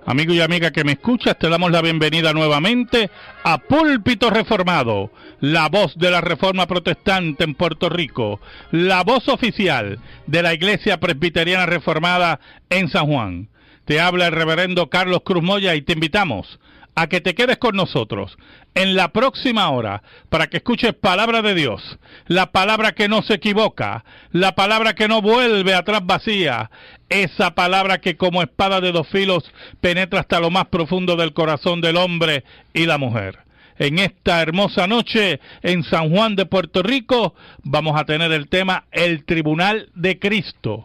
Amigo y amiga que me escuchas, te damos la bienvenida nuevamente a Púlpito Reformado, la voz de la Reforma Protestante en Puerto Rico, la voz oficial de la Iglesia Presbiteriana Reformada en San Juan. Te habla el reverendo Carlos Cruz Moya y te invitamos a que te quedes con nosotros en la próxima hora para que escuches palabra de Dios, la palabra que no se equivoca, la palabra que no vuelve atrás vacía, esa palabra que como espada de dos filos penetra hasta lo más profundo del corazón del hombre y la mujer. En esta hermosa noche en San Juan de Puerto Rico vamos a tener el tema El Tribunal de Cristo.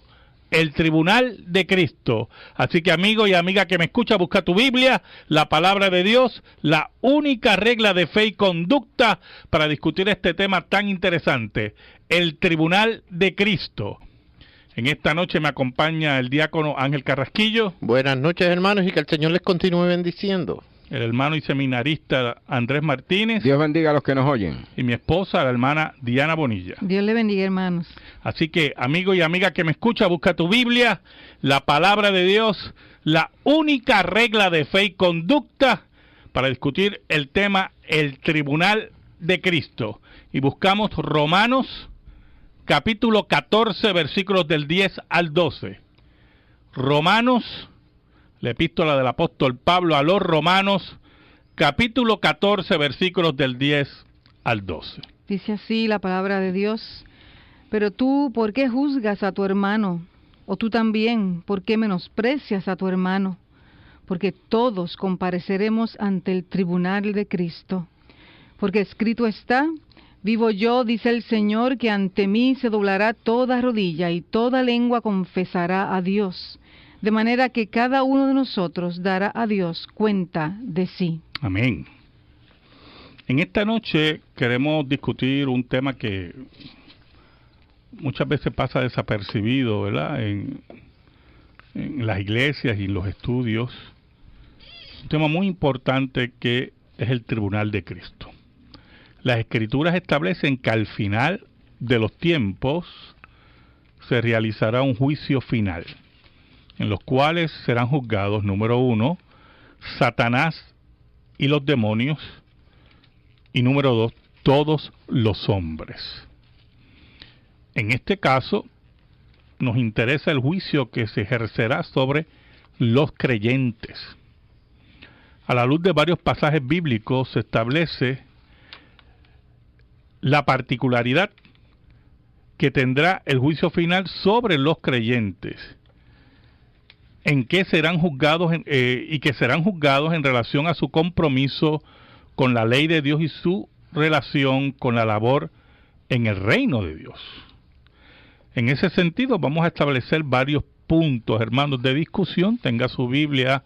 El Tribunal de Cristo. Así que amigo y amiga que me escucha, busca tu Biblia, la palabra de Dios, la única regla de fe y conducta para discutir este tema tan interesante, el Tribunal de Cristo. En esta noche me acompaña el diácono Ángel Carrasquillo. Buenas noches, hermanos, y que el Señor les continúe bendiciendo. El hermano y seminarista Andrés Martínez. Dios bendiga a los que nos oyen. Y mi esposa, la hermana Diana Bonilla. Dios le bendiga, hermanos. Así que, amigo y amiga que me escucha, busca tu Biblia, la palabra de Dios, la única regla de fe y conducta para discutir el tema, el Tribunal de Cristo. Y buscamos Romanos, capítulo 14, versículos del 10 al 12. Romanos, la epístola del apóstol Pablo a los Romanos, capítulo 14, versículos del 10 al 12. Dice así la palabra de Dios: pero tú, ¿por qué juzgas a tu hermano? O tú también, ¿por qué menosprecias a tu hermano? Porque todos compareceremos ante el tribunal de Cristo. Porque escrito está: vivo yo, dice el Señor, que ante mí se doblará toda rodilla y toda lengua confesará a Dios. De manera que cada uno de nosotros dará a Dios cuenta de sí. Amén. En esta noche queremos discutir un tema que muchas veces pasa desapercibido, ¿verdad? En las iglesias y en los estudios. Un tema muy importante que es el Tribunal de Cristo. Las Escrituras establecen que al final de los tiempos se realizará un juicio final, en los cuales serán juzgados, número 1, Satanás y los demonios, y número 2, todos los hombres. En este caso, nos interesa el juicio que se ejercerá sobre los creyentes. A la luz de varios pasajes bíblicos se establece la particularidad que tendrá el juicio final sobre los creyentes, en que serán juzgados y que serán juzgados en relación a su compromiso con la ley de Dios y su relación con la labor en el reino de Dios. En ese sentido vamos a establecer varios puntos, hermanos, de discusión. Tenga su Biblia.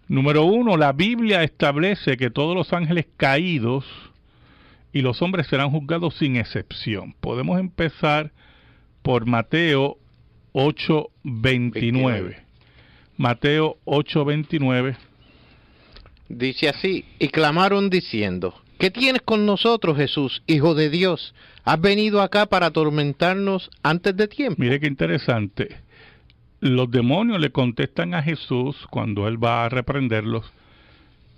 Número 1, la Biblia establece que todos los ángeles caídos y los hombres serán juzgados sin excepción. Podemos empezar por Mateo 8:29. Mateo 8:29. Dice así: y clamaron diciendo: ¿qué tienes con nosotros, Jesús, Hijo de Dios? ¿Has venido acá para atormentarnos antes de tiempo? Mire qué interesante. Los demonios le contestan a Jesús cuando él va a reprenderlos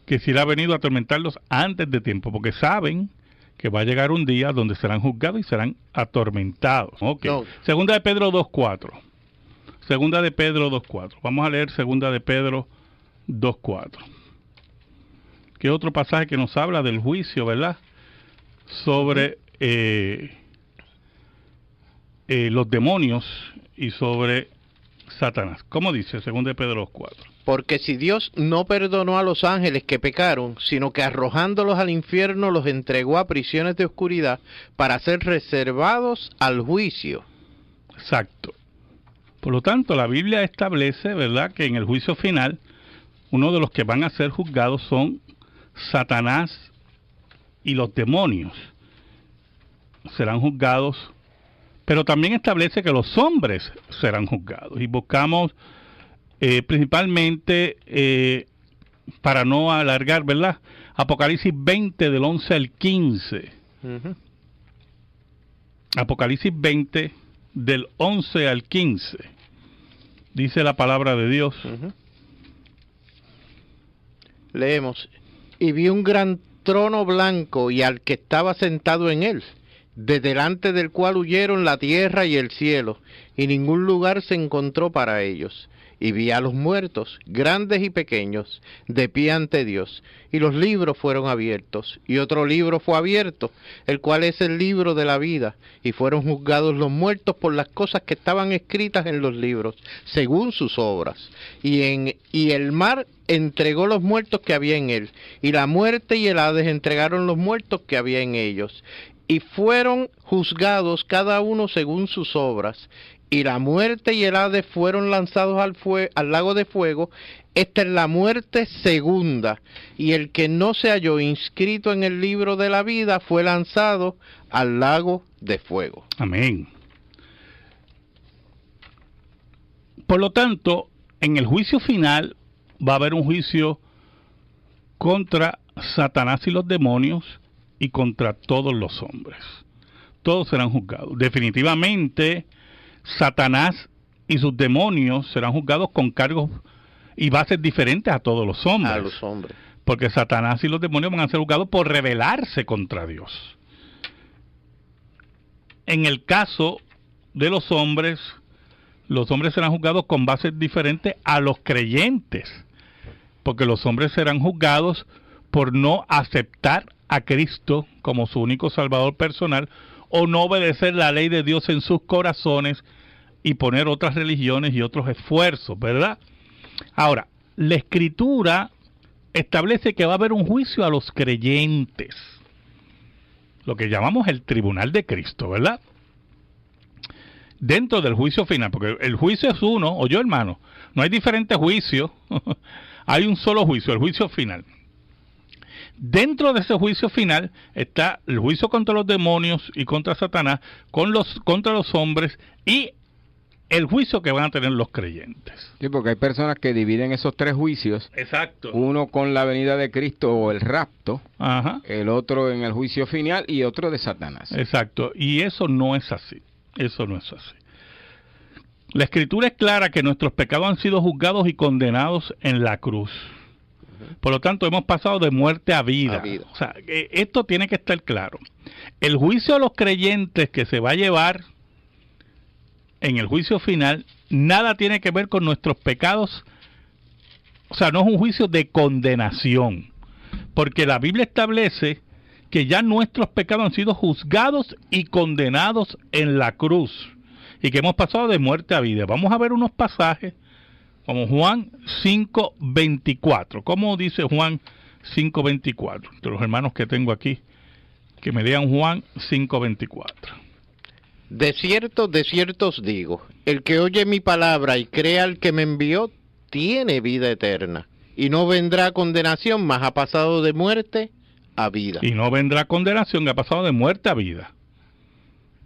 que si él ha venido a atormentarlos antes de tiempo, porque saben que va a llegar un día donde serán juzgados y serán atormentados. Okay. No. Segunda de Pedro 2:4. Segunda de Pedro 2:4. Vamos a leer Segunda de Pedro 2:4. Que es otro pasaje que nos habla del juicio, ¿verdad? Sobre los demonios y sobre Satanás. ¿Cómo dice Segunda de Pedro 2:4? Porque si Dios no perdonó a los ángeles que pecaron, sino que arrojándolos al infierno los entregó a prisiones de oscuridad para ser reservados al juicio. Exacto. Por lo tanto, la Biblia establece, ¿verdad?, que en el juicio final, uno de los que van a ser juzgados son Satanás y los demonios. Serán juzgados, pero también establece que los hombres serán juzgados. Y buscamos principalmente, para no alargar, ¿verdad?, Apocalipsis 20 del 11 al 15. Apocalipsis 20 del 11 al 15. Dice la palabra de Dios. Leemos, y vi un gran trono blanco y al que estaba sentado en él, de delante del cual huyeron la tierra y el cielo, y ningún lugar se encontró para ellos. Y vi a los muertos, grandes y pequeños, de pie ante Dios, y los libros fueron abiertos, y otro libro fue abierto, el cual es el libro de la vida, y fueron juzgados los muertos por las cosas que estaban escritas en los libros, según sus obras. Y el mar entregó los muertos que había en él, y la muerte y el Hades entregaron los muertos que había en ellos, y fueron juzgados cada uno según sus obras. Y la muerte y el Hades fueron lanzados al lago de fuego. Esta es la muerte segunda. Y el que no se halló inscrito en el libro de la vida fue lanzado al lago de fuego. Amén. Por lo tanto, en el juicio final va a haber un juicio contra Satanás y los demonios y contra todos los hombres. Todos serán juzgados. Definitivamente, Satanás y sus demonios serán juzgados con cargos y bases diferentes a todos los hombres. A los hombres. Porque Satanás y los demonios van a ser juzgados por rebelarse contra Dios. En el caso de los hombres serán juzgados con bases diferentes a los creyentes. Porque los hombres serán juzgados por no aceptar a Cristo como su único Salvador personal, o no obedecer la ley de Dios en sus corazones y poner otras religiones y otros esfuerzos, ¿verdad? Ahora, la Escritura establece que va a haber un juicio a los creyentes, lo que llamamos el tribunal de Cristo, ¿verdad? Dentro del juicio final, porque el juicio es uno, o yo hermano, no hay diferentes juicios, hay un solo juicio, el juicio final. Dentro de ese juicio final está el juicio contra los demonios y contra Satanás, contra los hombres, y el juicio que van a tener los creyentes. Sí, porque hay personas que dividen esos tres juicios. Exacto. Uno con la venida de Cristo o el rapto, Ajá. El otro en el juicio final y otro de Satanás. Exacto, y eso no es así. Eso no es así. La Escritura es clara que nuestros pecados han sido juzgados y condenados en la cruz. Por lo tanto, hemos pasado de muerte a vida. O sea, esto tiene que estar claro. El juicio a los creyentes que se va a llevar en el juicio final, nada tiene que ver con nuestros pecados. O sea, no es un juicio de condenación. Porque la Biblia establece que ya nuestros pecados han sido juzgados y condenados en la cruz. Y que hemos pasado de muerte a vida. Vamos a ver unos pasajes como Juan 5:24. ¿Cómo dice Juan 5:24? De los hermanos que tengo aquí, que me lean Juan 5:24. De cierto os digo, el que oye mi palabra y crea al que me envió, tiene vida eterna, y no vendrá condenación, mas ha pasado de muerte a vida. Y no vendrá condenación, ha pasado de muerte a vida.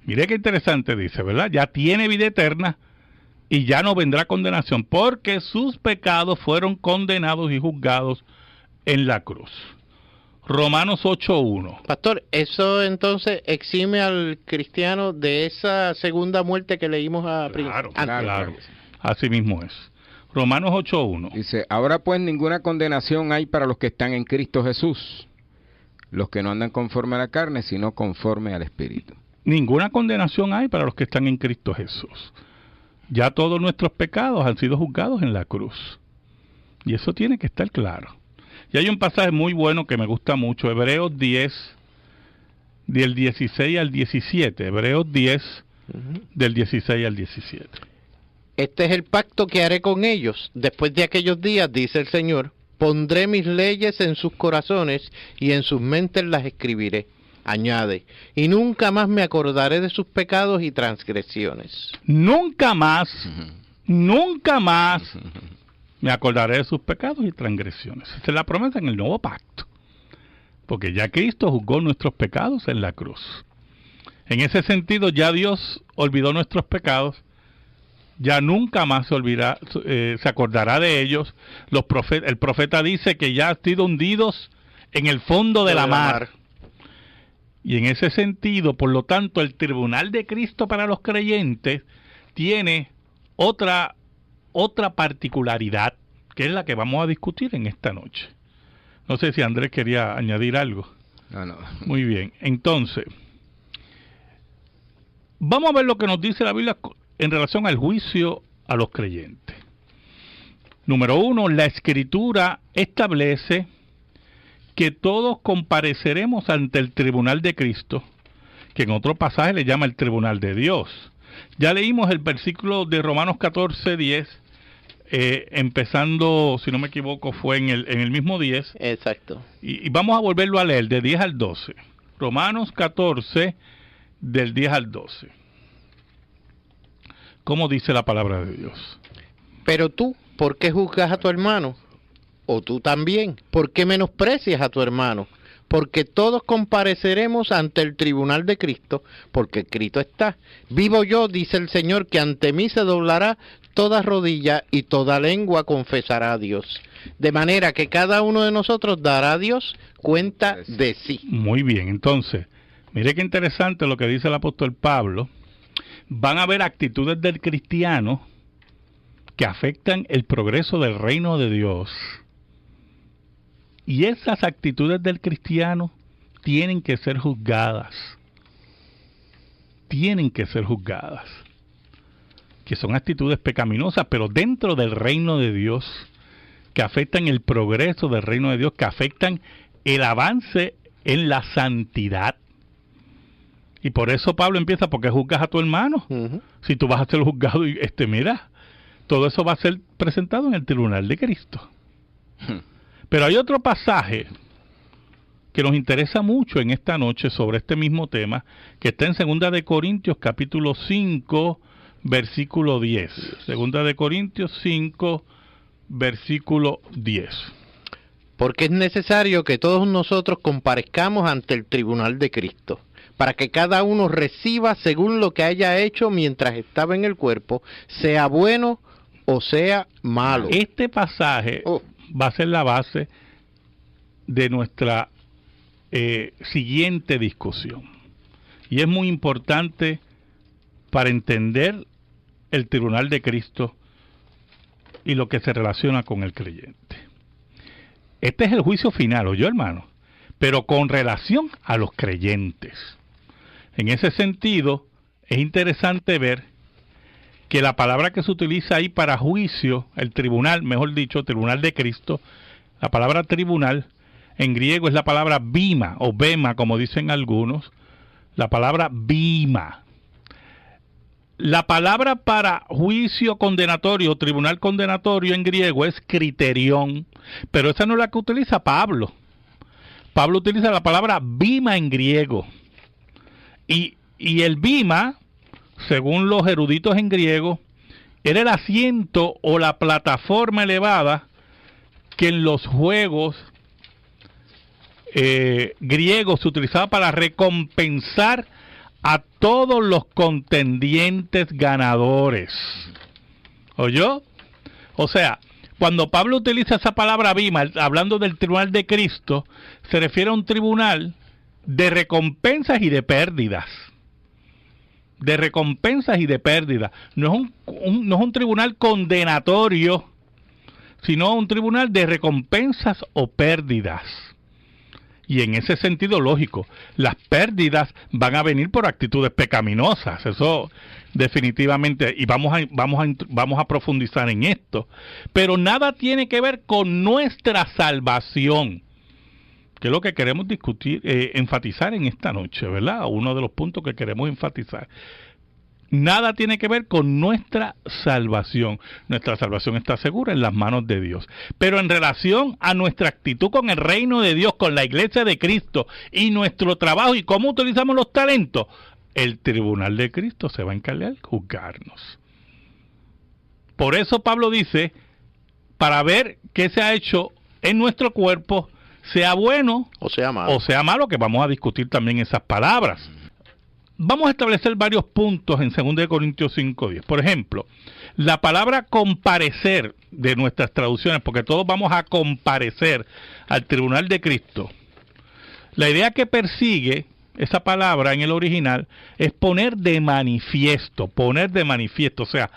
Mire qué interesante dice, ¿verdad? Ya tiene vida eterna, y ya no vendrá condenación, porque sus pecados fueron condenados y juzgados en la cruz. Romanos 8:1. Pastor, ¿eso entonces exime al cristiano de esa segunda muerte que leímos a Claro. Así mismo es. Romanos 8:1. Dice, ahora pues ninguna condenación hay para los que están en Cristo Jesús, los que no andan conforme a la carne, sino conforme al Espíritu. Ninguna condenación hay para los que están en Cristo Jesús. Ya todos nuestros pecados han sido juzgados en la cruz. Y eso tiene que estar claro. Y hay un pasaje muy bueno que me gusta mucho, Hebreos 10, del 16 al 17. Hebreos 10, del 16 al 17. Este es el pacto que haré con ellos. Después de aquellos días, dice el Señor, pondré mis leyes en sus corazones y en sus mentes las escribiré. Añade, y nunca más me acordaré de sus pecados y transgresiones. Nunca más me acordaré de sus pecados y transgresiones. Esta es la promesa en el nuevo pacto. Porque ya Cristo juzgó nuestros pecados en la cruz. En ese sentido, ya Dios olvidó nuestros pecados. Ya nunca más se acordará de ellos. El profeta dice que ya han sido hundidos en el fondo de la mar. Y en ese sentido, por lo tanto, el tribunal de Cristo para los creyentes tiene otra particularidad, que es la que vamos a discutir en esta noche. No sé si Andrés quería añadir algo. No. Muy bien, entonces, vamos a ver lo que nos dice la Biblia en relación al juicio a los creyentes. Número 1, la Escritura establece que todos compareceremos ante el tribunal de Cristo, que en otro pasaje le llama el tribunal de Dios. Ya leímos el versículo de Romanos 14:10, empezando, si no me equivoco, fue en el mismo 10. Exacto. Y vamos a volverlo a leer, de 10 al 12. Romanos 14, del 10 al 12. ¿Cómo dice la palabra de Dios? Pero tú, ¿por qué juzgas a tu hermano? O tú también, ¿por qué menosprecias a tu hermano? Porque todos compareceremos ante el tribunal de Cristo, porque escrito está: vivo yo, dice el Señor, que ante mí se doblará toda rodilla y toda lengua confesará a Dios. De manera que cada uno de nosotros dará a Dios cuenta de sí. Muy bien, entonces, mire qué interesante lo que dice el apóstol Pablo. Van a haber actitudes del cristiano que afectan el progreso del reino de Dios. Y esas actitudes del cristiano tienen que ser juzgadas. Tienen que ser juzgadas. Que son actitudes pecaminosas, pero dentro del reino de Dios, que afectan el progreso del reino de Dios, que afectan el avance en la santidad. Y por eso Pablo empieza: ¿por qué juzgas a tu hermano? Si tú vas a ser juzgado, y mira, todo eso va a ser presentado en el tribunal de Cristo. Pero hay otro pasaje que nos interesa mucho en esta noche sobre este mismo tema, que está en 2 de Corintios capítulo 5, versículo 10. 2 de Corintios 5, versículo 10. Porque es necesario que todos nosotros comparezcamos ante el tribunal de Cristo, para que cada uno reciba según lo que haya hecho mientras estaba en el cuerpo, sea bueno o sea malo. Este pasaje va a ser la base de nuestra siguiente discusión. Y es muy importante para entender el tribunal de Cristo y lo que se relaciona con el creyente. Este es el juicio final, ¿oyó, hermano? Pero con relación a los creyentes. En ese sentido, es interesante ver que la palabra que se utiliza ahí para juicio, el tribunal, mejor dicho, tribunal de Cristo, la palabra tribunal en griego es la palabra bima o bema, como dicen algunos, la palabra bima. La palabra para juicio condenatorio, tribunal condenatorio en griego es criterión, pero esa no es la que utiliza Pablo. Pablo utiliza la palabra bima en griego. Y el bima, según los eruditos en griego, era el asiento o la plataforma elevada que en los juegos griegos se utilizaba para recompensar a todos los contendientes ganadores. ¿Oyó? O sea, cuando Pablo utiliza esa palabra bima, hablando del tribunal de Cristo, se refiere a un tribunal de recompensas y de pérdidas. De recompensas y de pérdidas. No es un tribunal condenatorio, sino un tribunal de recompensas o pérdidas. Y en ese sentido, lógico, las pérdidas van a venir por actitudes pecaminosas, eso definitivamente, y vamos a profundizar en esto. Pero nada tiene que ver con nuestra salvación, que es lo que queremos discutir, enfatizar en esta noche, ¿verdad? Uno de los puntos que queremos enfatizar. Nada tiene que ver con nuestra salvación. Nuestra salvación está segura en las manos de Dios. Pero en relación a nuestra actitud con el reino de Dios, con la iglesia de Cristo y nuestro trabajo y cómo utilizamos los talentos, el tribunal de Cristo se va a encargar de juzgarnos. Por eso Pablo dice, para ver qué se ha hecho en nuestro cuerpo, sea bueno o sea malo, que vamos a discutir también esas palabras. Vamos a establecer varios puntos en 2 Corintios 5:10. Por ejemplo, la palabra comparecer de nuestras traducciones, porque todos vamos a comparecer al tribunal de Cristo. La idea que persigue esa palabra en el original es poner de manifiesto, o sea,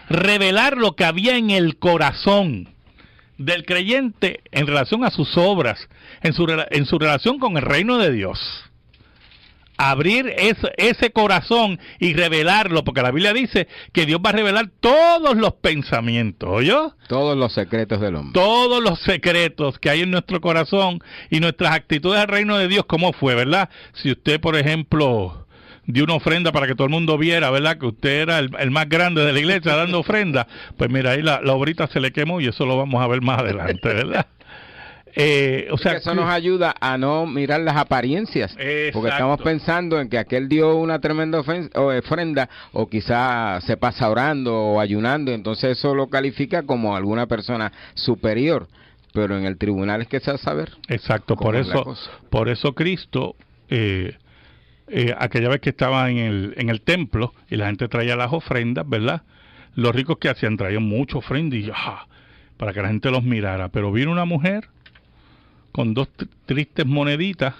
revelar lo que había en el corazón del creyente en relación a sus obras, en su relación con el reino de Dios. Abrir ese corazón y revelarlo, porque la Biblia dice que Dios va a revelar todos los pensamientos, ¿oyó? Todos los secretos del hombre. Todos los secretos que hay en nuestro corazón y nuestras actitudes al reino de Dios, ¿cómo fue, verdad? Si usted, por ejemplo, dio una ofrenda para que todo el mundo viera, ¿verdad? Que usted era el más grande de la iglesia dando ofrenda, pues mira, ahí la obrita se le quemó y eso lo vamos a ver más adelante, ¿verdad? O sea, eso nos ayuda a no mirar las apariencias, exacto, porque estamos pensando en que aquel dio una tremenda ofrenda, o quizá se pasa orando o ayunando, entonces eso lo califica como alguna persona superior, pero en el tribunal es que se va a saber. Exacto, por eso Cristo, aquella vez que estaba en el templo y la gente traía las ofrendas, ¿verdad? Los ricos que hacían traían mucha ofrenda y para que la gente los mirara, pero vino una mujer con 2 tristes moneditas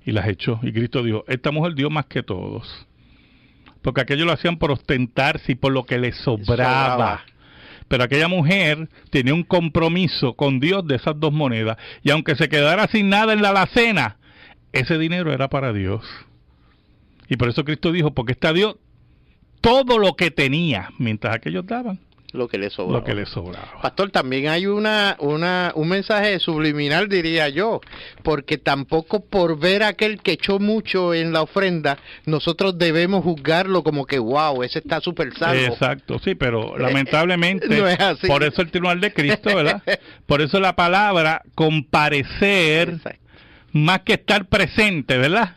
y las echó. Y Cristo dijo, esta mujer dio más que todos. Porque aquellos lo hacían por ostentarse y por lo que les sobraba. Pero aquella mujer tenía un compromiso con Dios de esas 2 monedas. Y aunque se quedara sin nada en la alacena, ese dinero era para Dios. Y por eso Cristo dijo, porque esta dio todo lo que tenía, mientras aquellos daban lo que le sobraba. Lo que le sobraba. Pastor, también hay un mensaje subliminal, diría yo, porque tampoco por ver a aquel que echó mucho en la ofrenda, nosotros debemos juzgarlo como que, wow, ese está súper salvo. Exacto, sí, pero lamentablemente, no es así. Por eso el tribunal de Cristo, ¿verdad? Por eso la palabra comparecer, exacto, más que estar presente, ¿verdad?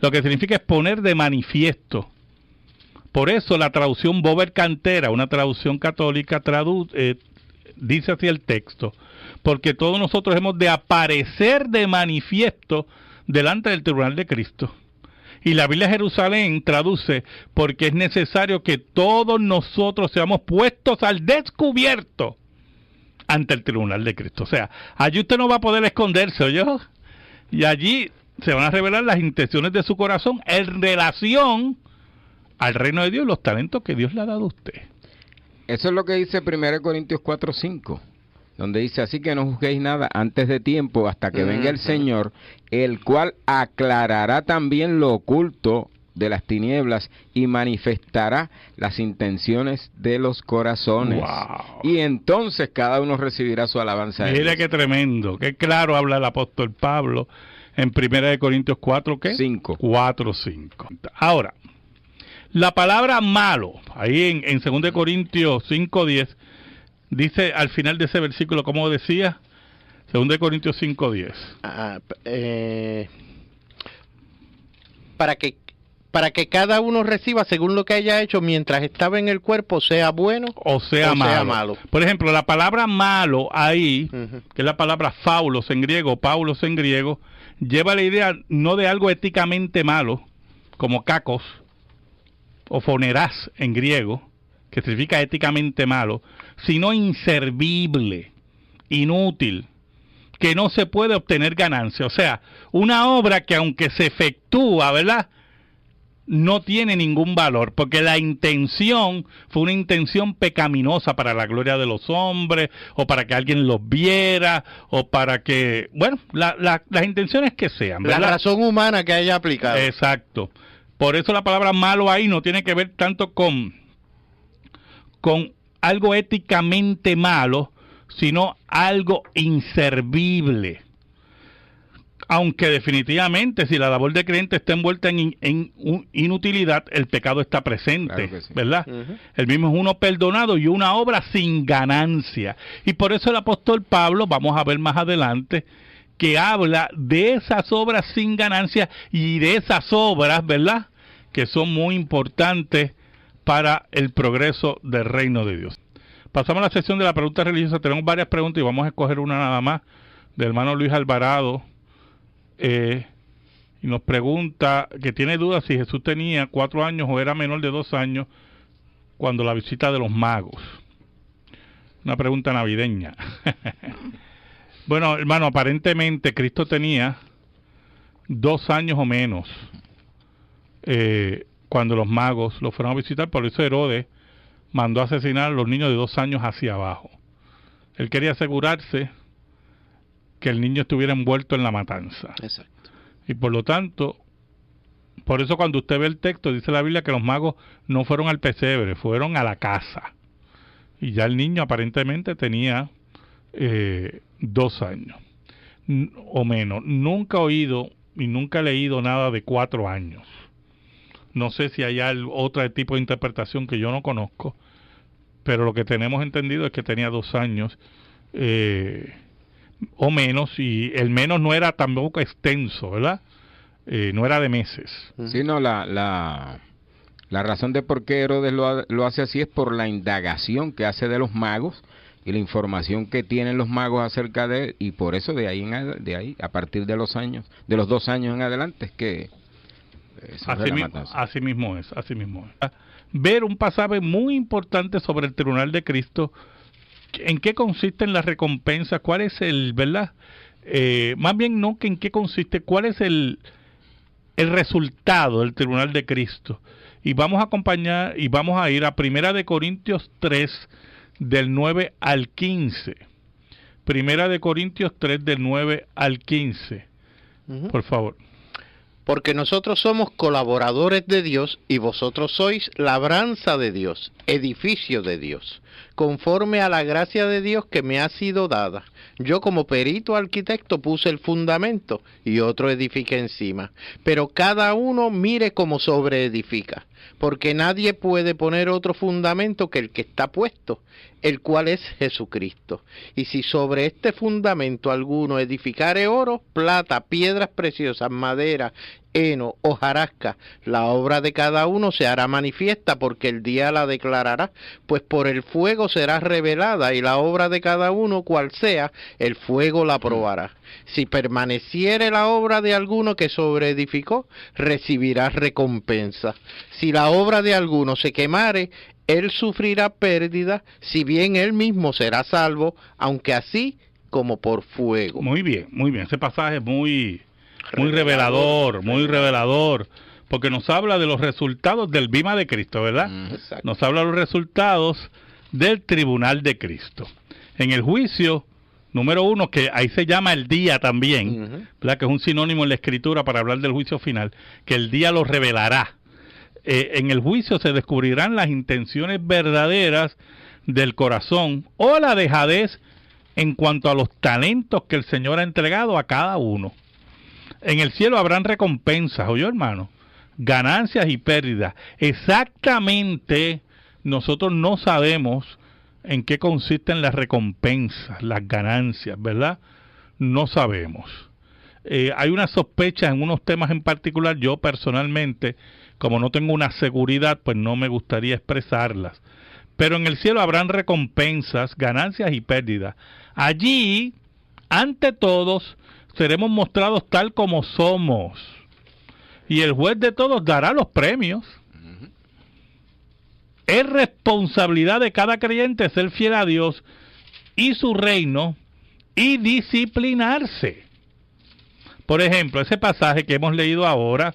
Lo que significa es poner de manifiesto. Por eso la traducción Bober Cantera, una traducción católica, dice así el texto, porque todos nosotros hemos de aparecer de manifiesto delante del tribunal de Cristo. Y la Biblia de Jerusalén traduce, porque es necesario que todos nosotros seamos puestos al descubierto ante el tribunal de Cristo. O sea, allí usted no va a poder esconderse, ¿oyó? Y allí se van a revelar las intenciones de su corazón en relación al reino de Dios, los talentos que Dios le ha dado a usted. Eso es lo que dice 1 Corintios 4:5, donde dice, así que no juzguéis nada antes de tiempo, hasta que venga el Señor, el cual aclarará también lo oculto de las tinieblas y manifestará las intenciones de los corazones. Wow. Y entonces cada uno recibirá su alabanza. Mira qué tremendo, qué claro habla el apóstol Pablo en 1 Corintios 4, ¿qué? 5. 4:5. Ahora, la palabra malo, ahí en 2 Corintios 5:10, dice al final de ese versículo, ¿cómo decía? 2 Corintios 5:10. Para que cada uno reciba según lo que haya hecho mientras estaba en el cuerpo, sea bueno o sea malo. Por ejemplo, la palabra malo ahí, que es la palabra faulos en griego, paulos en griego, lleva la idea no de algo éticamente malo, como cacos, o fonerás en griego, que significa éticamente malo, sino inservible, inútil, que no se puede obtener ganancia. O sea, una obra que aunque se efectúa, ¿verdad?, no tiene ningún valor, porque la intención fue una intención pecaminosa para la gloria de los hombres, o para que alguien los viera, o para que, bueno, las intenciones que sean, ¿verdad? La razón humana que haya aplicado. Exacto. Por eso la palabra malo ahí no tiene que ver tanto con algo éticamente malo, sino algo inservible. Aunque definitivamente si la labor de creyente está envuelta en inutilidad, el pecado está presente, claro que sí, ¿verdad? El mismo es uno perdonado y una obra sin ganancia. Y por eso el apóstol Pablo, vamos a ver más adelante, que habla de esas obras sin ganancia y de esas obras, ¿verdad?, que son muy importantes para el progreso del reino de Dios. Pasamos a la sección de la pregunta religiosa. Tenemos varias preguntas y vamos a escoger una nada más, del hermano Luis Alvarado. Y nos pregunta que tiene dudas si Jesús tenía 4 años o era menor de 2 años cuando la visita de los magos. Una pregunta navideña. Bueno, hermano, aparentemente Cristo tenía 2 años o menos cuando los magos lo fueron a visitar. Por eso Herodes mandó a asesinar a los niños de 2 años hacia abajo. Él quería asegurarse que el niño estuviera envuelto en la matanza. Exacto. Y por lo tanto, por eso cuando usted ve el texto, dice la Biblia que los magos no fueron al pesebre, fueron a la casa. Y ya el niño aparentemente tenía 2 años o menos. Nunca he oído y nunca he leído nada de 4 años. No sé si hay otro tipo de interpretación que yo no conozco, pero lo que tenemos entendido es que tenía 2 años o menos, y el menos no era tampoco extenso, ¿verdad? No era de meses. Sí, no, la razón de por qué Herodes lo hace así es por la indagación que hace de los magos y la información que tienen los magos acerca de él, y por eso de ahí a partir de los 2 años en adelante es que así mismo es. Ver un pasaje muy importante sobre el tribunal de Cristo. ¿En qué consisten las recompensas? ¿Cuál es verdad? Más bien no que en qué consiste, ¿cuál es el resultado del tribunal de Cristo? Y vamos a acompañar y vamos a ir a Primera de Corintios 3 del 9 al 15. Primera de Corintios 3 del 9 al 15. Por favor. Porque nosotros somos colaboradores de Dios y vosotros sois labranza de Dios, edificio de Dios, conforme a la gracia de Dios que me ha sido dada. Yo como perito arquitecto puse el fundamento y otro edifica encima, pero cada uno mire cómo sobreedifica, porque nadie puede poner otro fundamento que el que está puesto, el cual es Jesucristo. Y si sobre este fundamento alguno edificare oro, plata, piedras preciosas, madera, heno, hojarasca, la obra de cada uno se hará manifiesta, porque el día la declarará, pues por el fuego será revelada, y la obra de cada uno, cual sea, el fuego la probará. Si permaneciere la obra de alguno que sobreedificó, recibirá recompensa. Si la obra de alguno se quemare, él sufrirá pérdida, si bien él mismo será salvo, aunque así como por fuego. Muy bien. Ese pasaje es muy revelador, porque nos habla de los resultados del bima de Cristo, ¿verdad? Exacto. Nos habla de los resultados del tribunal de Cristo. En el juicio, número 1, que ahí se llama el día también, ¿verdad? Que es un sinónimo en la Escritura para hablar del juicio final, que el día lo revelará. En el juicio se descubrirán las intenciones verdaderas del corazón o la dejadez en cuanto a los talentos que el Señor ha entregado a cada uno. En el cielo habrán recompensas, ¿oyó, hermano? Ganancias y pérdidas. Exactamente, nosotros no sabemos en qué consisten las recompensas, las ganancias, ¿verdad? No sabemos. Hay una sospecha en unos temas en particular. Yo personalmente, como no tengo una seguridad, pues no me gustaría expresarlas. Pero en el cielo habrán recompensas, ganancias y pérdidas. Allí, ante todos, seremos mostrados tal como somos. Y el juez de todos dará los premios. Es responsabilidad de cada creyente ser fiel a Dios y su reino y disciplinarse. Por ejemplo, ese pasaje que hemos leído ahora,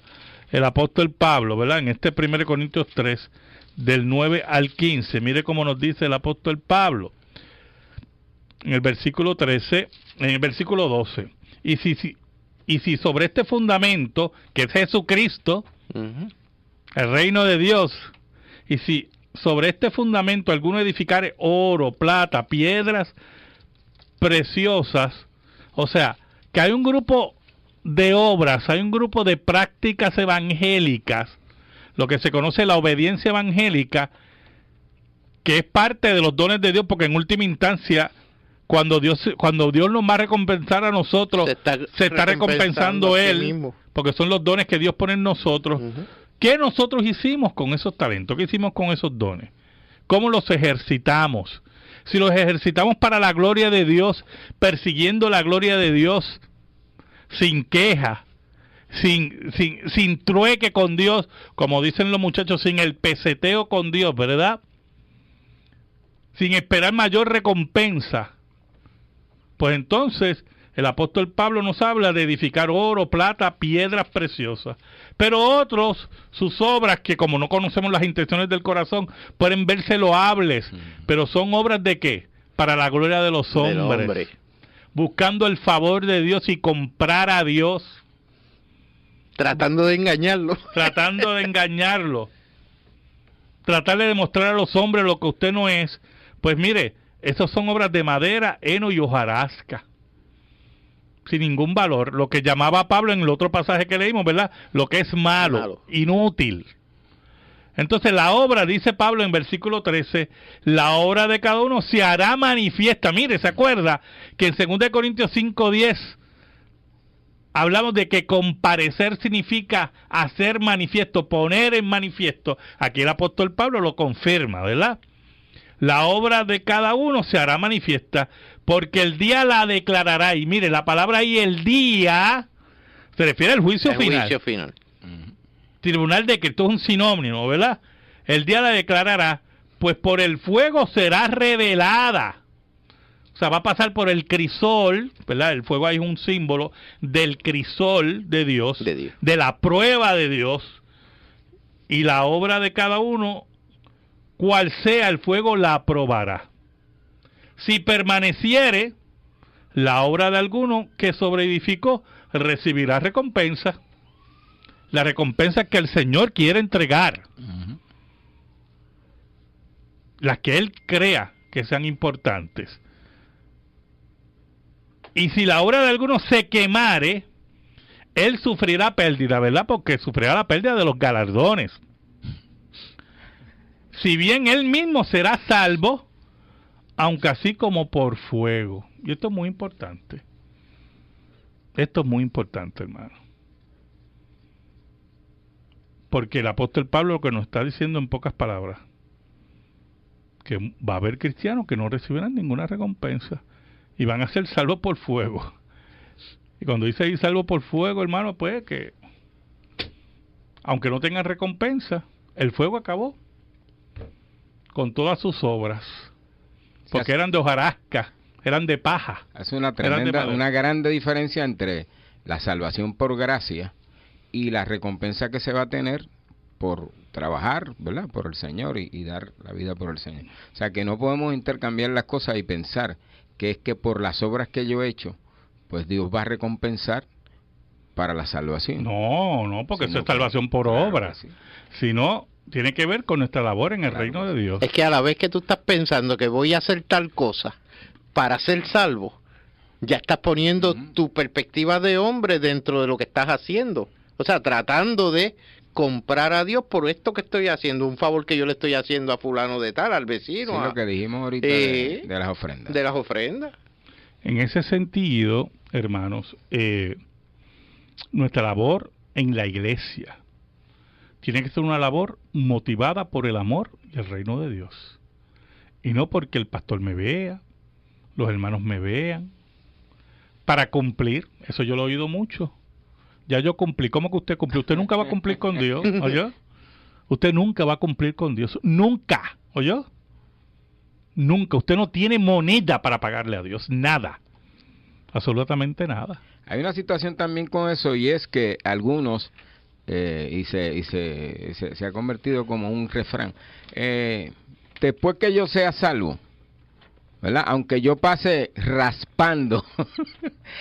el apóstol Pablo, ¿verdad? En este 1 Corintios 3, del 9 al 15. Mire cómo nos dice el apóstol Pablo. En el versículo 13, en el versículo 12. Y si sobre este fundamento, que es Jesucristo, el reino de Dios, y si sobre este fundamento alguno edificare oro, plata, piedras preciosas, o sea, que hay un grupo de obras, hay un grupo de prácticas evangélicas, lo que se conoce la obediencia evangélica, que es parte de los dones de Dios, porque en última instancia, cuando Dios nos va a recompensar a nosotros, se está recompensando Él, porque son los dones que Dios pone en nosotros. ¿Qué nosotros hicimos con esos talentos? ¿Qué hicimos con esos dones? ¿Cómo los ejercitamos? Si los ejercitamos para la gloria de Dios, persiguiendo la gloria de Dios, sin queja, sin trueque con Dios, como dicen los muchachos, sin el peseteo con Dios, ¿verdad? Sin esperar mayor recompensa. Pues entonces el apóstol Pablo nos habla de edificar oro, plata, piedras preciosas. Pero otros, sus obras, que como no conocemos las intenciones del corazón, pueden verse loables, pero son obras de ¿qué? para la gloria de los Del hombres, hombre. buscando el favor de Dios y comprar a Dios, Tratando de engañarlo. tratando de engañarlo, tratar de demostrar a los hombres lo que usted no es. Pues mire, esas son obras de madera, heno y hojarasca, sin ningún valor, lo que llamaba Pablo en el otro pasaje que leímos, ¿verdad? Lo que es malo. Inútil. Entonces la obra, dice Pablo en versículo 13, la obra de cada uno se hará manifiesta. Mire, ¿se acuerda que en 2 Corintios 5:10 hablamos de que comparecer significa hacer manifiesto, poner en manifiesto? Aquí el apóstol Pablo lo confirma, ¿verdad? La obra de cada uno se hará manifiesta, porque el día la declarará. Y mire, la palabra ahí, el día, se refiere al juicio final. Juicio final. Tribunal de que esto es un sinónimo, ¿verdad? El día la declarará, pues por el fuego será revelada. O sea, va a pasar por el crisol, ¿verdad? El fuego ahí es un símbolo del crisol de Dios, de la prueba de Dios. Y la obra de cada uno, cual sea el fuego, la probará. Si permaneciere, la obra de alguno que sobreedificó recibirá recompensa. La recompensa que el Señor quiere entregar. Las que Él crea que sean importantes. Y si la obra de alguno se quemare, Él sufrirá pérdida, ¿verdad? Porque sufrirá la pérdida de los galardones. Si bien Él mismo será salvo, aunque así como por fuego. Y esto es muy importante. Esto es muy importante, hermano. Porque el apóstol Pablo lo que nos está diciendo en pocas palabras, que va a haber cristianos que no recibirán ninguna recompensa y van a ser salvos por fuego. Y cuando dice ahí salvos por fuego, hermano, pues que aunque no tengan recompensa, el fuego acabó con todas sus obras, porque eran de hojarasca, eran de paja. Es una tremenda, una grande diferencia entre la salvación por gracia y la recompensa que se va a tener por trabajar, ¿verdad?, por el Señor y dar la vida por el Señor. O sea, que no podemos intercambiar las cosas y pensar que es que por las obras que yo he hecho, pues Dios va a recompensar para la salvación. No, porque eso es salvación por obras. Sí. Sino, tiene que ver con nuestra labor en el reino de Dios. Es que a la vez que tú estás pensando que voy a hacer tal cosa para ser salvo, ya estás poniendo tu perspectiva de hombre dentro de lo que estás haciendo. O sea, tratando de comprar a Dios por esto que estoy haciendo, un favor que yo le estoy haciendo a fulano de tal, al vecino. Sí, lo que dijimos ahorita de las ofrendas. De las ofrendas. En ese sentido, hermanos, nuestra labor en la iglesia tiene que ser una labor motivada por el amor y el reino de Dios. Y no porque el pastor me vea, los hermanos me vean, para cumplir. Eso yo lo he oído mucho. Ya yo cumplí. ¿Cómo que usted cumplió? Usted nunca va a cumplir con Dios, ¿oyó? Usted nunca va a cumplir con Dios. Nunca, ¿oyó? Nunca. Usted no tiene moneda para pagarle a Dios. Nada. Absolutamente nada. Hay una situación también con eso, y es que algunos, se ha convertido como un refrán, después que yo sea salvo, ¿verdad?, aunque yo pase raspando,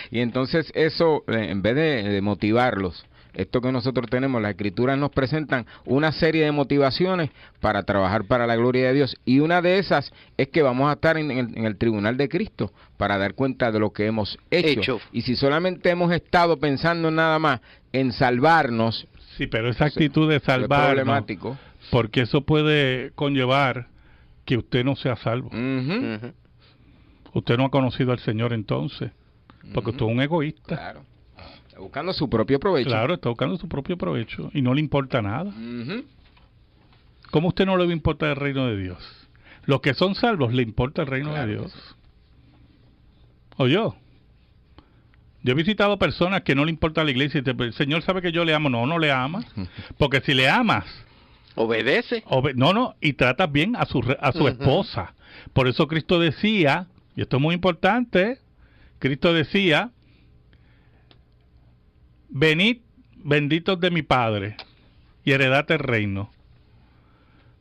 y entonces eso, en vez de motivarlos, esto que nosotros tenemos, las escrituras nos presentan una serie de motivaciones para trabajar para la gloria de Dios, y una de esas es que vamos a estar en el tribunal de Cristo para dar cuenta de lo que hemos hecho. Y si solamente hemos estado pensando nada más en salvarnos, sí, pero esa actitud de salvarnos, es problemático, porque eso puede conllevar que usted no sea salvo. Usted no ha conocido al Señor entonces, porque usted es un egoísta. Claro. Está buscando su propio provecho. Claro, está buscando su propio provecho y no le importa nada. ¿Cómo a usted no le va a importar el reino de Dios? Los que son salvos le importa el reino de Dios. ¿O yo? Yo he visitado personas que no le importa la iglesia y te, el Señor sabe que yo le amo. No le amas. Porque si le amas, obedece. Y tratas bien a su esposa. Por eso Cristo decía, y esto es muy importante, Cristo decía: venid, benditos de mi Padre, y heredad el reino,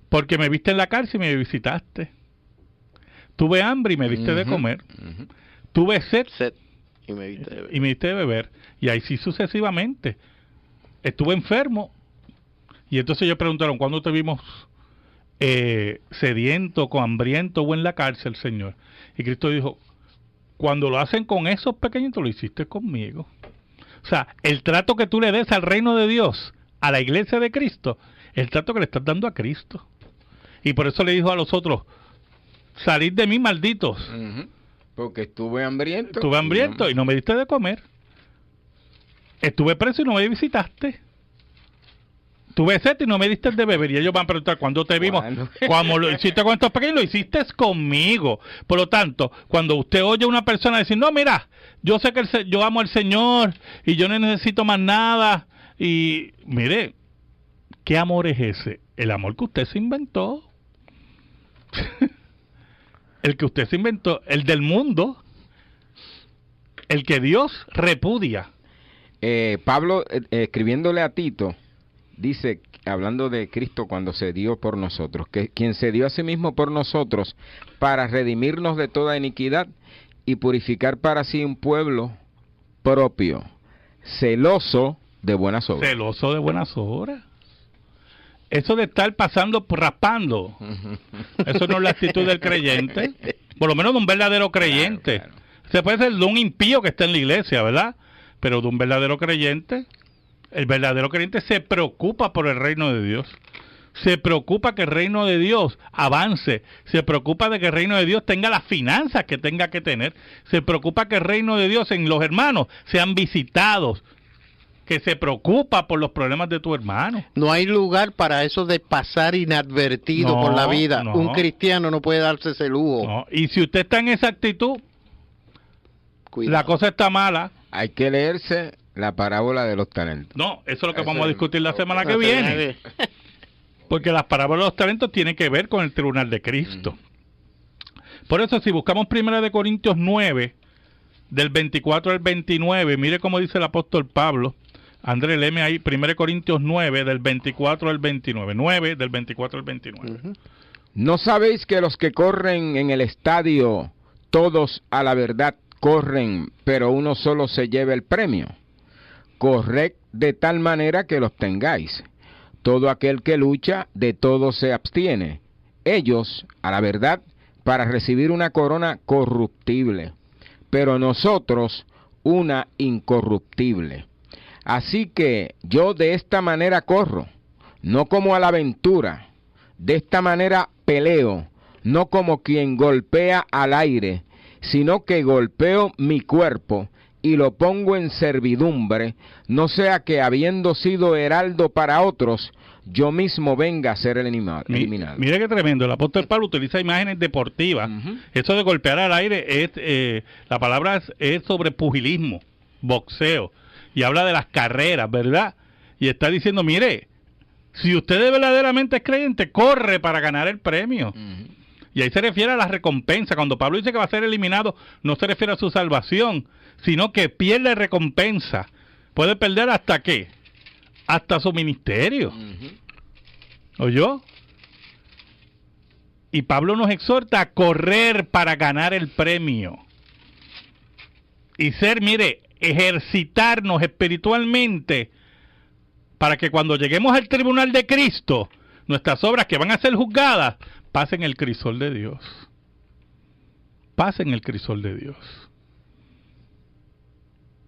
porque me viste en la cárcel y me visitaste, Tuve hambre y me diste de comer. Tuve sed y me diste de beber. y me diste de beber. Y así sucesivamente. Estuve enfermo. Y entonces ellos preguntaron, ¿cuándo te vimos sediento, con hambriento o en la cárcel, Señor? Y Cristo dijo, cuando lo hacen con esos pequeñitos, lo hiciste conmigo. O sea, el trato que tú le des al reino de Dios, a la iglesia de Cristo, el trato que le estás dando a Cristo. Y por eso le dijo a los otros, salid de mí, malditos. Porque estuve hambriento. Estuve hambriento y no me diste de comer. Estuve preso y no me visitaste. Tuve sed y no me diste de beber. Y ellos van a preguntar, ¿cuándo te vimos? Cuando lo hiciste con estos pequeños, lo hiciste conmigo. Por lo tanto, cuando usted oye a una persona decir, no, mira, yo sé que yo amo al Señor y yo no necesito más nada. Y mire, ¿qué amor es ese? El amor que usted se inventó. El que usted se inventó, el del mundo, el que Dios repudia. Pablo, escribiéndole a Tito, dice, hablando de Cristo cuando se dio por nosotros, que quien se dio a sí mismo por nosotros para redimirnos de toda iniquidad y purificar para sí un pueblo propio, celoso de buenas obras. Celoso de buenas obras. Eso de estar pasando, raspando, eso no es la actitud del creyente, por lo menos de un verdadero creyente. Claro. Se puede ser de un impío que está en la iglesia, ¿verdad? Pero de un verdadero creyente, el verdadero creyente se preocupa por el reino de Dios. Se preocupa que el reino de Dios avance. Se preocupa de que el reino de Dios tenga las finanzas que tenga que tener. Se preocupa que el reino de Dios en los hermanos sean visitados. Que se preocupa por los problemas de tu hermano. No hay lugar para eso de pasar inadvertido por la vida. No. Un cristiano no puede darse ese lujo. No. Y si usted está en esa actitud, cuidado, la cosa está mala. Hay que leerse la parábola de los talentos. No, eso es lo que vamos a discutir la semana que viene. Porque las parábolas de los talentos tienen que ver con el tribunal de Cristo. Por eso, si buscamos 1 Corintios 9, del 24 al 29, mire cómo dice el apóstol Pablo. André, léeme ahí, 1 Corintios 9, del 24 al 29. 9, del 24 al 29. ¿No sabéis que los que corren en el estadio, todos a la verdad corren, pero uno solo se lleva el premio? Corred de tal manera que lo obtengáis. Todo aquel que lucha, de todo se abstiene. Ellos, a la verdad, para recibir una corona corruptible, pero nosotros una incorruptible. Así que yo de esta manera corro, no como a la aventura. De esta manera peleo, no como quien golpea al aire, sino que golpeo mi cuerpo y lo pongo en servidumbre, no sea que habiendo sido heraldo para otros, yo mismo venga a ser eliminado. Mire qué tremendo, el apóstol Pablo utiliza imágenes deportivas. Eso de golpear al aire, es la palabra es sobre pugilismo, boxeo, y habla de las carreras, ¿verdad? Y está diciendo, mire, si usted verdaderamente es creyente, corre para ganar el premio. Y ahí se refiere a la recompensa. Cuando Pablo dice que va a ser eliminado, no se refiere a su salvación, sino que pierde recompensa. Puede perder hasta qué, hasta su ministerio. ¿Oyó? Y Pablo nos exhorta a correr para ganar el premio. Y ser, mire, ejercitarnos espiritualmente para que cuando lleguemos al tribunal de Cristo, nuestras obras que van a ser juzgadas, pasen el crisol de Dios. Pasen el crisol de Dios.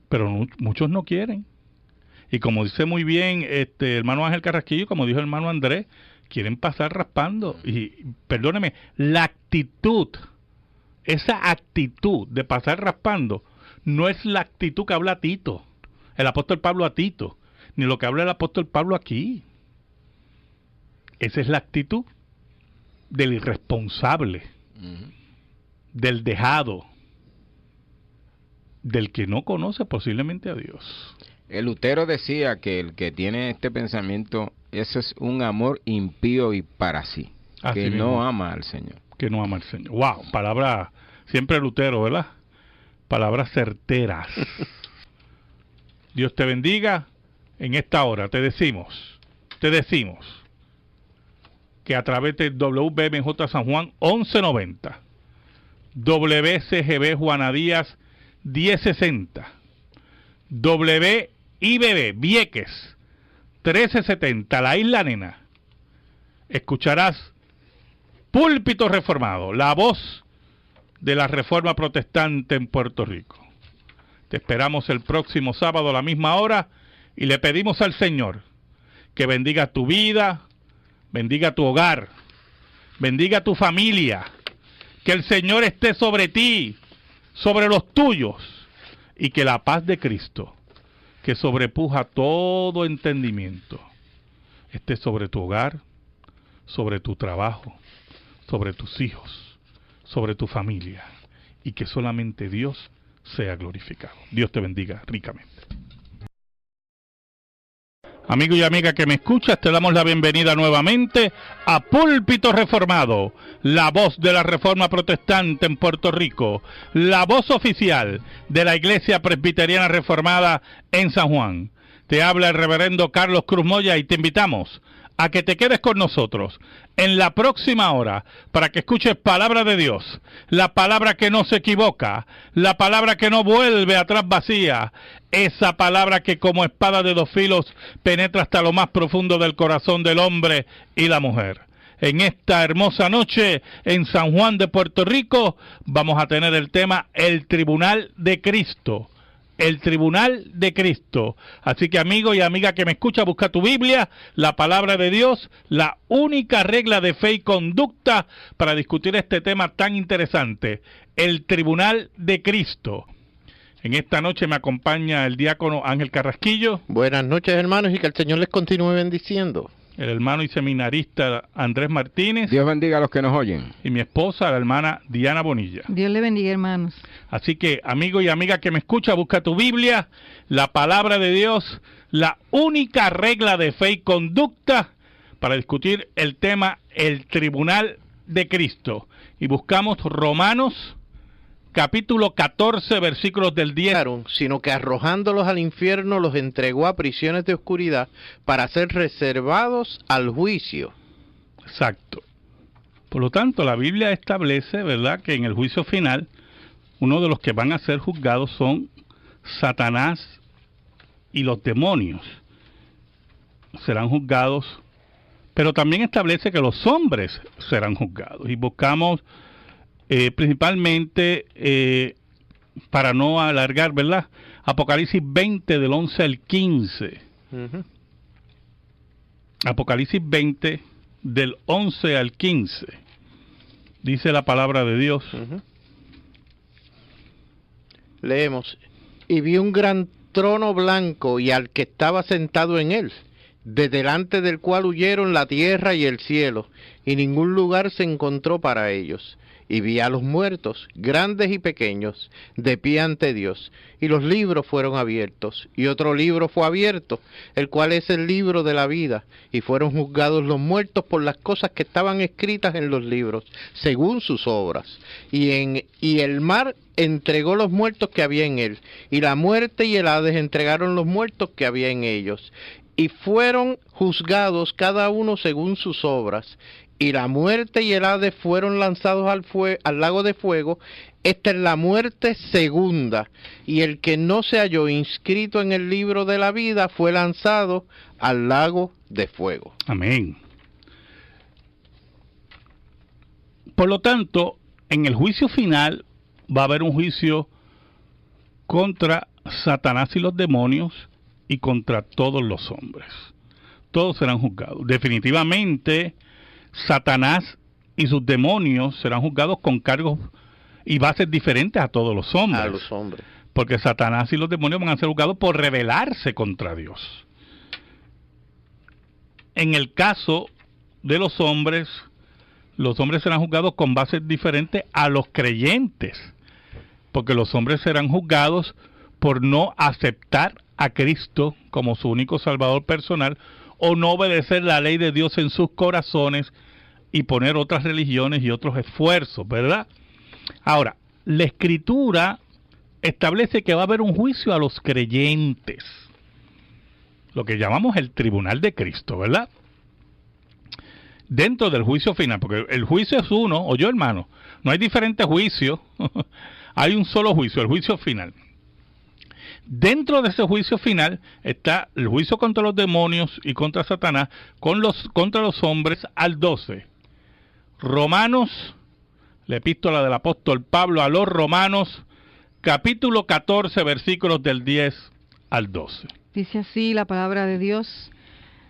Pero muchos no quieren. Y como dice muy bien hermano Ángel Carrasquillo, como dijo el hermano Andrés, quieren pasar raspando. Y perdóneme, la actitud, esa actitud de pasar raspando, no es la actitud que habla Tito, el apóstol Pablo a Tito, ni lo que habla el apóstol Pablo aquí. Esa es la actitud del irresponsable, del dejado, del que no conoce posiblemente a Dios. El Lutero decía que el que tiene este pensamiento, eso es un amor impío y para sí, así que mismo, no ama al Señor. Que no ama al Señor. Wow, palabra, siempre Lutero, ¿verdad? Palabras certeras. Dios te bendiga. En esta hora te decimos que a través de WBMJ San Juan 1190 WCGB Juana Díaz 1060, WIBB Vieques 1370, La Isla Nena. Escucharás Púlpito Reformado, la voz de la Reforma Protestante en Puerto Rico. Te esperamos el próximo sábado a la misma hora y le pedimos al Señor que bendiga tu vida, bendiga tu hogar, bendiga tu familia, que el Señor esté sobre ti, sobre los tuyos, y que la paz de Cristo, que sobrepuja todo entendimiento, esté sobre tu hogar, sobre tu trabajo, sobre tus hijos, sobre tu familia, y que solamente Dios sea glorificado. Dios te bendiga ricamente. Amigo y amiga que me escuchas, te damos la bienvenida nuevamente a Púlpito Reformado, la voz de la Reforma Protestante en Puerto Rico, la voz oficial de la Iglesia Presbiteriana Reformada en San Juan. Te habla el reverendo Carlos Cruz Moya y te invitamos a que te quedes con nosotros en la próxima hora para que escuches palabra de Dios, la palabra que no se equivoca, la palabra que no vuelve atrás vacía, esa palabra que como espada de dos filos penetra hasta lo más profundo del corazón del hombre y la mujer. En esta hermosa noche en San Juan de Puerto Rico vamos a tener el tema El Tribunal de Cristo. El Tribunal de Cristo. Así que amigo y amiga que me escucha, busca tu Biblia, la palabra de Dios, la única regla de fe y conducta para discutir este tema tan interesante, el Tribunal de Cristo. En esta noche me acompaña el diácono Ángel Carrasquillo. Buenas noches, hermanos, y que el Señor les continúe bendiciendo. El hermano y seminarista Andrés Martínez. Dios bendiga a los que nos oyen. Y mi esposa, la hermana Diana Bonilla. Dios le bendiga, hermanos. Así que, amigo y amiga que me escucha, busca tu Biblia, la palabra de Dios, la única regla de fe y conducta para discutir el tema el Tribunal de Cristo. Y buscamos Romanos capítulo 14, versículos del 10. Sino que arrojándolos al infierno los entregó a prisiones de oscuridad para ser reservados al juicio. Exacto. Por lo tanto, la Biblia establece, ¿verdad?, que en el juicio final, uno de los que van a ser juzgados son Satanás y los demonios. Serán juzgados, pero también establece que los hombres serán juzgados. Y buscamos principalmente, para no alargar, ¿verdad?, Apocalipsis 20 del 11 al 15. Apocalipsis 20 del 11 al 15. Dice la palabra de Dios. Leemos: y vi un gran trono blanco y al que estaba sentado en él, de delante del cual huyeron la tierra y el cielo, y ningún lugar se encontró para ellos. Y vi a los muertos, grandes y pequeños, de pie ante Dios, y los libros fueron abiertos, y otro libro fue abierto, el cual es el libro de la vida, y fueron juzgados los muertos por las cosas que estaban escritas en los libros, según sus obras. Y el mar entregó los muertos que había en él, y la muerte y el Hades entregaron los muertos que había en ellos, y fueron juzgados cada uno según sus obras. Y la muerte y el Hades fueron lanzados al lago de fuego. Esta es la muerte segunda. Y el que no se halló inscrito en el libro de la vida fue lanzado al lago de fuego. Amén. Por lo tanto, en el juicio final va a haber un juicio contra Satanás y los demonios y contra todos los hombres. Todos serán juzgados. Definitivamente, Satanás y sus demonios serán juzgados con cargos y bases diferentes a todos los hombres. A los hombres. Porque Satanás y los demonios van a ser juzgados por rebelarse contra Dios. En el caso de los hombres serán juzgados con bases diferentes a los creyentes. Porque los hombres serán juzgados por no aceptar a Cristo como su único Salvador personal, o no obedecer la ley de Dios en sus corazones y poner otras religiones y otros esfuerzos, ¿verdad? Ahora, la Escritura establece que va a haber un juicio a los creyentes, lo que llamamos el Tribunal de Cristo, ¿verdad? Dentro del juicio final, porque el juicio es uno, o yo, hermano, No hay diferentes juicios, hay un solo juicio, el juicio final. Dentro de ese juicio final está el juicio contra los demonios y contra Satanás, contra los hombres al 12. Romanos, la epístola del apóstol Pablo a los Romanos, capítulo 14, versículos del 10 al 12. Dice así la palabra de Dios: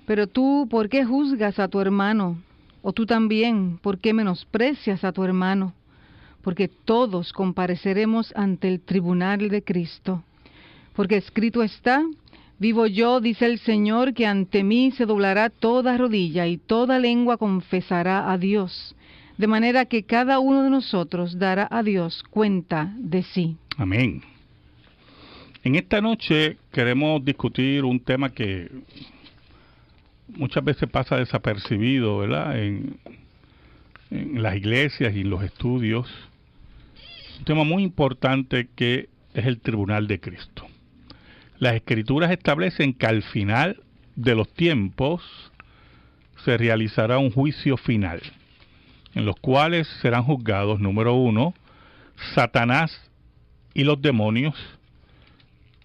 pero tú, ¿por qué juzgas a tu hermano? O tú también, ¿por qué menosprecias a tu hermano? Porque todos compareceremos ante el tribunal de Cristo. Porque escrito está: vivo yo, dice el Señor, que ante mí se doblará toda rodilla y toda lengua confesará a Dios. De manera que cada uno de nosotros dará a Dios cuenta de sí. Amén. En esta noche queremos discutir un tema que muchas veces pasa desapercibido, ¿verdad? En las iglesias y en los estudios. Un tema muy importante que es el tribunal de Cristo. Las Escrituras establecen que al final de los tiempos se realizará un juicio final, en los cuales serán juzgados, número 1, Satanás y los demonios,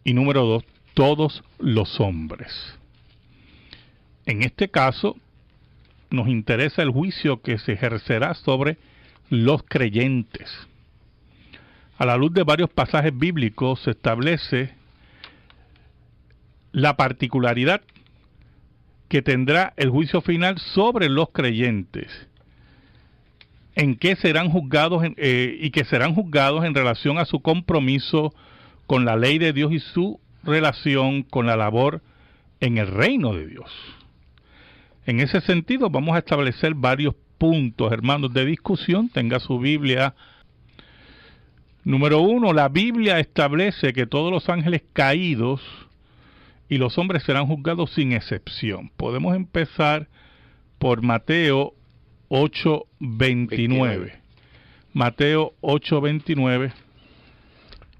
y número 2, todos los hombres. En este caso, nos interesa el juicio que se ejercerá sobre los creyentes. A la luz de varios pasajes bíblicos se establece la particularidad que tendrá el juicio final sobre los creyentes, en que serán juzgados y que serán juzgados en relación a su compromiso con la ley de Dios y su relación con la labor en el reino de Dios. En ese sentido vamos a establecer varios puntos, hermanos, de discusión. Tenga su Biblia. Número 1, la Biblia establece que todos los ángeles caídos y los hombres serán juzgados sin excepción. Podemos empezar por Mateo 8:29. Mateo 8:29.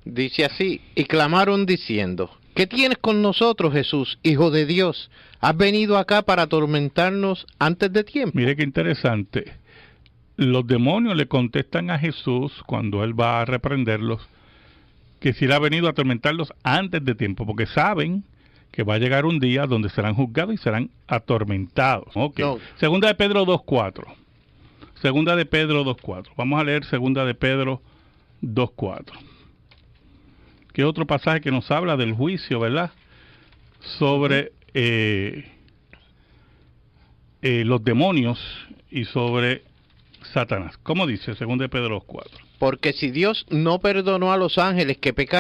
Dice así: y clamaron diciendo: ¿qué tienes con nosotros, Jesús, Hijo de Dios? ¿Has venido acá para atormentarnos antes de tiempo? Mire qué interesante. Los demonios le contestan a Jesús cuando él va a reprenderlos, que si él ha venido a atormentarlos antes de tiempo, porque saben que va a llegar un día donde serán juzgados y serán atormentados. Okay. No. Segunda de Pedro 2:4. Segunda de Pedro 2:4. Vamos a leer Segunda de Pedro 2:4. Que otro pasaje que nos habla del juicio, ¿verdad? Sobre los demonios y sobre Satanás. ¿Cómo dice Segunda de Pedro 2:4? Porque si Dios no perdonó a los ángeles que pecaron,